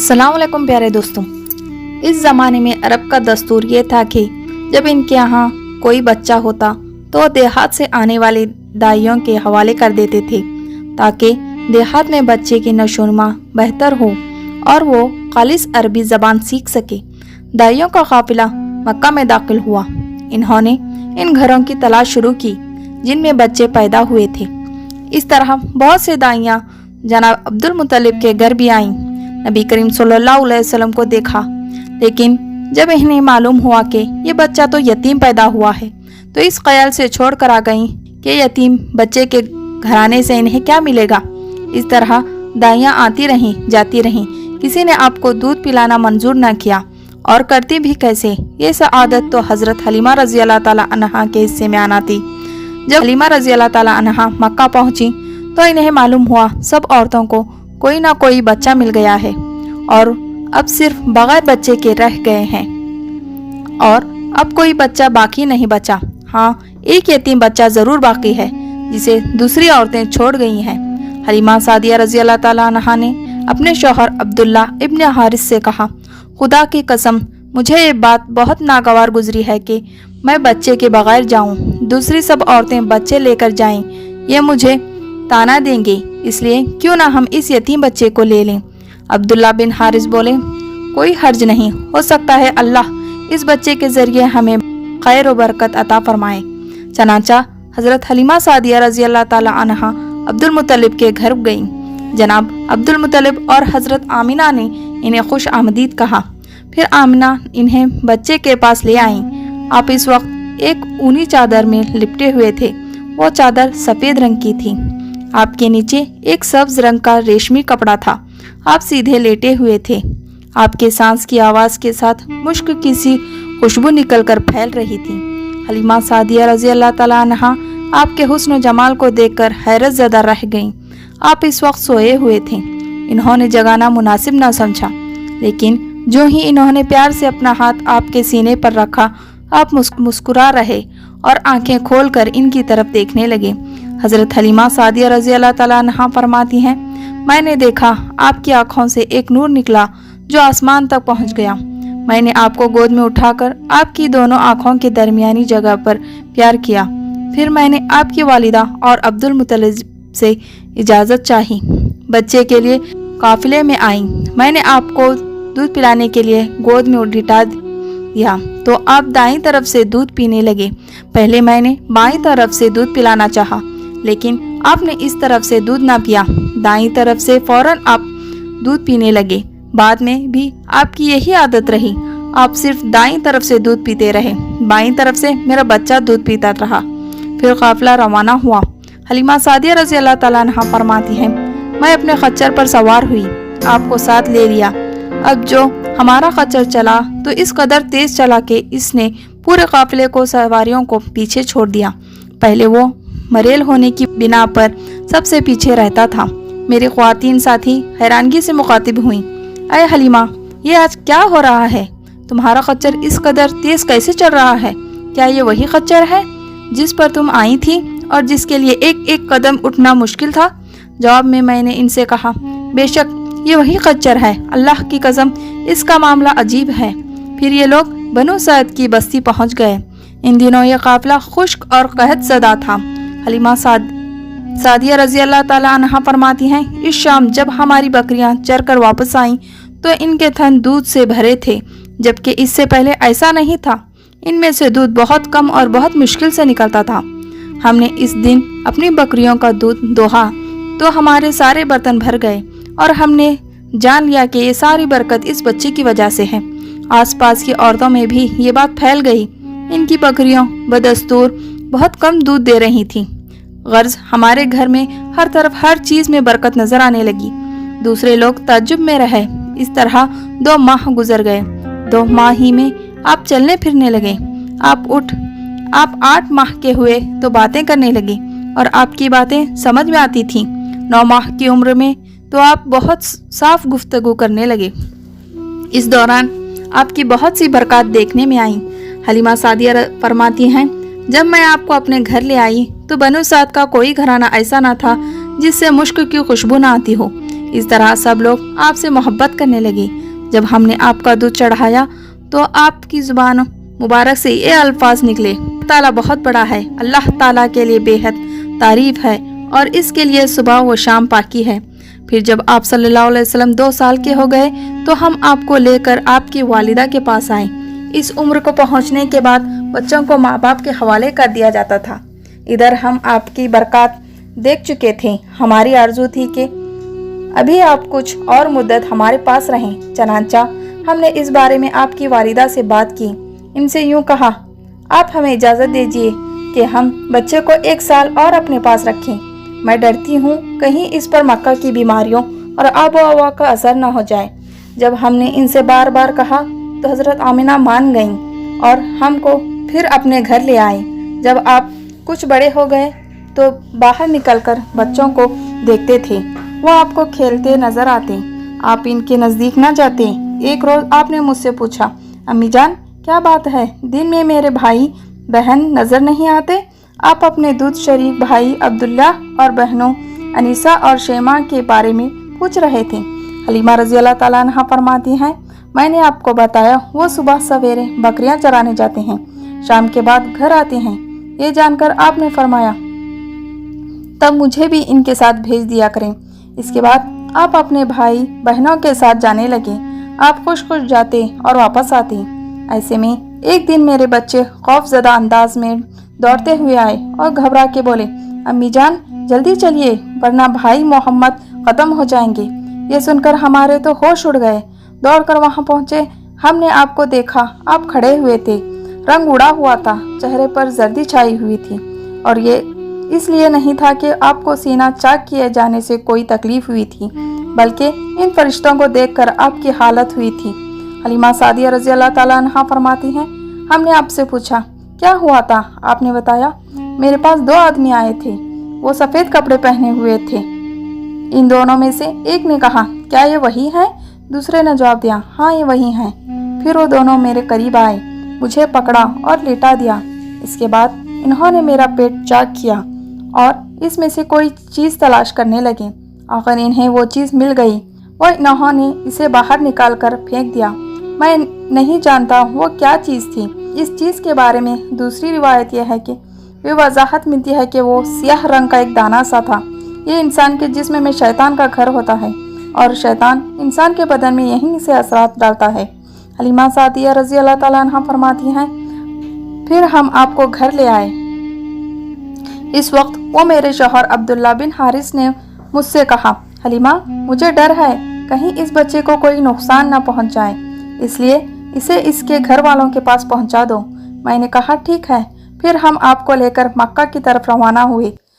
अस्सलाम वालेकुम प्यारे दोस्तों। इस ज़माने में अरब का दस्तूर ये था कि जब इनके यहाँ कोई बच्चा होता तो देहात से आने वाले दाइयों के हवाले कर देते थे ताकि देहात में बच्चे की नशोनुमा बेहतर हो और वो खालिस अरबी ज़बान सीख सके। दाइयों का काफिला मक्का में दाखिल हुआ। इन्होंने इन घरों की तलाश शुरू की जिनमें बच्चे पैदा हुए थे। इस तरह बहुत से दाइयाँ जनाब अब्दुल मुत्तलिब के घर भी आईं। नबी करीम सल्लल्लाहु अलैहि वसल्लम को देखा, लेकिन जब इन्हें मालूम हुआ कि ये बच्चा तो यतीम पैदा हुआ है तो इस ख्याल से छोड़ कर आ गईं कि यतीम बच्चे के घराने से इन्हें क्या मिलेगा। इस तरह दाइयाँ आती रहीं जाती रहीं। किसी ने आपको दूध पिलाना मंजूर न किया और करती भी कैसे। ये सआदत तो हज़रत हलीमा रज़ी अल्लाह ताला अन्हा के हिस्से में आना थी। जब हलीमा रज़ी अल्लाह ताला अन्हा मक्का पहुंची तो इन्हें मालूम हुआ सब औरतों को कोई ना कोई बच्चा मिल गया है और अब सिर्फ बगैर बच्चे के रह गए हैं और अब कोई बच्चा बाकी नहीं बचा। हाँ, एक यतीम बच्चा ज़रूर बाकी है जिसे दूसरी औरतें छोड़ गई हैं। हलीमा सादिया रज़ी अल्लाह ताला अन्हा ने अपने शौहर अब्दुल्ला इब्न हारिस से कहा, खुदा की कसम मुझे ये बात बहुत नागवार गुजरी है कि मैं बच्चे के बगैर जाऊं। दूसरी सब औरतें बच्चे लेकर जाएं, ये मुझे ताना देंगे, इसलिए क्यों ना हम इस यतीम बच्चे को ले लें। अब्दुल्ला बिन हारिस बोले, कोई हर्ज नहीं, हो सकता है अल्लाह इस बच्चे के जरिए हमें खैर व बरकत अता फरमाए। चनाचा हज़रत हलीमा सादिया रज़ी अल्लाह ताला अन्हा अब्दुल मुत्तलिब के घर गईं। जनाब अब्दुल मुत्तलिब और हज़रत आमिना ने इन्हें खुश आमदीद कहा। फिर आमिना इन्हें बच्चे के पास ले आईं। आप इस वक्त एक ऊनी चादर में लिपटे हुए थे। वो चादर सफ़ेद रंग की थी। आपके नीचे एक सब्ज रंग का रेशमी कपड़ा था। आप सीधे लेटे हुए थे। आपके सांस की आवाज़ के साथ मुश्क की सी खुशबू निकलकर फैल रही थी। हलीमा सादिया रज़ी अल्लाह ताला अन्हा आपके हुस्न व जमाल को देखकर हैरत ज़दा रह गईं। आप इस वक्त सोए हुए थे। इन्होंने जगाना मुनासिब न समझा, लेकिन जो ही इन्होंने प्यार से अपना हाथ आपके सीने पर रखा, आप मुस्कुरा रहे और आंखें खोलकर इनकी तरफ देखने लगे। हज़रत हलीमा सादिया रज़ी अल्लाह ताला अन्हा फरमाती हैं, मैंने देखा आपकी आँखों से एक नूर निकला जो आसमान तक पहुँच गया। मैंने आपको गोद में उठाकर आपकी दोनों आँखों के दरमियानी जगह पर प्यार किया। फिर मैंने आपकी वालिदा और अब्दुल मुत्तलिब से इजाज़त चाही। बच्चे के लिए काफिले में आई। मैंने आपको दूध पिलाने के लिए गोद में लिटा दिया तो आप दाईं तरफ से दूध पीने लगे। पहले मैंने बाईं तरफ से दूध पिलाना चाहा, लेकिन आपने इस तरफ से दूध ना पिया। दाईं तरफ से फौरन आप दूध पीने लगे। बाद में भी आपकी यही आदत रही। आप सिर्फ दाईं तरफ से दूध पीते रहे। बाईं तरफ से मेरा बच्चा दूध पीता रहा। फिर काफिला रवाना हुआ। हलीमा सादिया रज़ी अल्लाह ताला अन्हा फरमाती हैं, मैं अपने खच्चर पर सवार हुई, आपको साथ ले लिया। अब जो हमारा खच्चर चला तो इस कदर तेज चला कि इसने पूरे काफिले को सवारियों को पीछे छोड़ दिया। पहले वो मरेल होने की बिना पर सबसे पीछे रहता था। मेरे ख्वातीन साथी हैरानगी से मुखातिब हुई, अय हलीमा, ये आज क्या हो रहा है? तुम्हारा खच्चर इस कदर तेज कैसे चल रहा है? क्या ये वही खच्चर है जिस पर तुम आई थी और जिसके लिए एक एक कदम उठना मुश्किल था? जवाब में मैंने इनसे कहा, बेशक ये वही खच्चर है। अल्लाह की कसम इसका मामला अजीब है। फिर ये लोग बनु सैद की बस्ती पहुंच गए। इन दिनों ये काफिला खुश्क और कहत ज़दा था। हलीमा सादिया रज़ी अल्लाह ताला अन्हा फरमाती हैं, इस शाम जब हमारी बकरियां चर कर वापस आईं तो इनके थन दूध से भरे थे, जबकि इससे पहले ऐसा नहीं था। इनमें से दूध बहुत कम और बहुत मुश्किल से निकलता था। हमने इस दिन अपनी बकरियों का दूध दोहा तो हमारे सारे बर्तन भर गए और हमने जान लिया कि ये सारी बरकत इस बच्चे की वजह से है। आसपास की औरतों में भी ये बात फैल गई। इनकी बकरियों बदस्तूर बहुत कम दूध दे रही थीं। गर्ज हमारे घर में हर तरफ हर चीज़ में बरकत नजर आने लगी। दूसरे लोग ताज्जुब में रहे। इस तरह 2 माह गुजर गए। 2 माह ही में आप चलने फिरने लगे। आप 8 माह के हुए तो बातें करने लगे और आपकी बातें समझ में आती थीं। 9 माह की उम्र में तो आप बहुत साफ गुफ्तगू करने लगे। इस दौरान आपकी बहुत सी बरकत देखने में आई। हलीमा सादिया फरमाती हैं, जब मैं आपको अपने घर ले आई तो बनु साद का कोई घराना ऐसा ना था जिससे मुश्क की खुशबू ना आती हो। اس طرح سب لوگ آپ سے محبت کرنے لگے۔ جب ہم نے آپ کا دودھ چڑھایا تو آپ کی زبان مبارک سے یہ الفاظ نکلے، اللہ تعالیٰ بہت بڑا ہے، اللہ تعالیٰ کے لیے بے حد تعریف ہے اور اس کے لیے صبح و شام پاکی ہے۔ پھر جب آپ صلی اللہ علیہ وسلم 2 سال کے ہو گئے تو ہم آپ کو لے کر آپ کی والدہ کے پاس آئے۔ اس عمر کو پہنچنے کے بعد بچوں کو ماں باپ کے حوالے کر دیا جاتا تھا۔ ادھر ہم آپ کی برکات دیکھ چکے تھے، ہماری آرزو تھی کہ ابھی آپ کچھ اور مدت ہمارے پاس رہیں۔ چنانچہ ہم نے اس بارے میں آپ کی والدہ سے بات کی، ان سے یوں کہا، آپ ہمیں اجازت دیجیے کہ ہم بچے کو 1 سال اور اپنے پاس رکھیں۔ میں ڈرتی ہوں کہیں اس پر مکہ کی بیماریوں اور آب و ہوا کا اثر نہ ہو جائے۔ جب ہم نے ان سے بار بار کہا تو حضرت آمنہ مان گئیں اور ہم کو پھر اپنے گھر لے آئیں۔ جب آپ کچھ بڑے ہو گئے تو باہر نکل کر بچوں کو دیکھتے تھے، وہ آپ کو کھیلتے نظر آتے، آپ ان کے نزدیک نہ جاتے۔ ایک روز آپ نے مجھ سے پوچھا، امی جان کیا بات ہے، دن میں میرے بھائی بہن نظر نہیں آتے؟ آپ اپنے دودھ شریک بھائی عبداللہ اور بہنوں انیسہ اور شیمہ کے بارے میں پوچھ رہے تھے۔ حلیمہ رضی اللہ تعالیٰ عنہ فرماتی ہیں، میں نے آپ کو بتایا وہ صبح سویرے بکریاں چرانے جاتے ہیں، شام کے بعد گھر آتے ہیں۔ یہ جان کر آپ نے فرمایا، تب مجھے بھی ان کے ساتھ بھیج دیا کریں۔ اس کے بعد آپ اپنے بھائی بہنوں کے ساتھ جانے لگے، آپ خوش خوش جاتے اور واپس آتے۔ ایسے میں ایک دن میرے بچے خوف زدہ انداز میں دوڑتے ہوئے آئے اور گھبرا کے بولے، امی جان جلدی چلیے ورنہ بھائی محمد ختم ہو جائیں گے۔ یہ سن کر ہمارے تو ہوش اڑ گئے، دوڑ کر وہاں پہنچے، ہم نے آپ کو دیکھا، آپ کھڑے ہوئے تھے، رنگ اڑا ہوا تھا، چہرے پر زردی چھائی ہوئی تھی، اور یہ اس لیے نہیں تھا کہ آپ کو سینہ چاک کیے جانے سے کوئی تکلیف ہوئی تھی، بلکہ ان فرشتوں کو دیکھ کر آپ کی حالت ہوئی تھی۔ حلیمہ سعدیہ رضی اللہ تعالیٰ عنہ فرماتی ہیں، ہم نے آپ سے پوچھا کیا ہوا تھا؟ آپ نے بتایا، میرے پاس 2 آدمی آئے تھے، وہ سفید کپڑے پہنے ہوئے تھے۔ ان دونوں میں سے ایک نے کہا، کیا یہ وہی ہے؟ دوسرے نے جواب دیا، ہاں یہ وہی ہیں۔ پھر وہ دونوں میرے قریب آئے، مجھے پکڑا اور لیٹا دیا۔ اس کے بعد انہوں نے میرا پیٹ چاک کیا اور اس میں سے کوئی چیز تلاش کرنے لگے۔ آخر انہیں وہ چیز مل گئی، وہ انہوں نے اسے باہر نکال کر پھینک دیا۔ میں نہیں جانتا وہ کیا چیز تھی۔ اس چیز کے بارے میں دوسری روایت یہ ہے کہ یہ وضاحت ملتی ہے کہ وہ سیاہ رنگ کا ایک دانہ سا تھا۔ یہ انسان کے جسم میں شیطان کا گھر ہوتا ہے اور شیطان انسان کے بدن میں یہیں سے اثرات ڈالتا ہے۔ حلیمہ سعدیہ رضی اللہ تعالیٰ عنہ فرماتی ہیں، پھر ہم آپ کو گھر لے آئے۔ اس وقت وہ میرے شوہر عبداللہ بن حارث نے مجھ سے کہا، حلیمہ مجھے ڈر ہے کہیں اس بچے کو کوئی نقصان نہ پہنچ جائے، اس لیے اسے اس کے گھر والوں کے پاس پہنچا دو۔ میں نے کہا ٹھیک ہے۔ پھر ہم آپ کو لے کر مکہ کی طرف روانہ ہوئے۔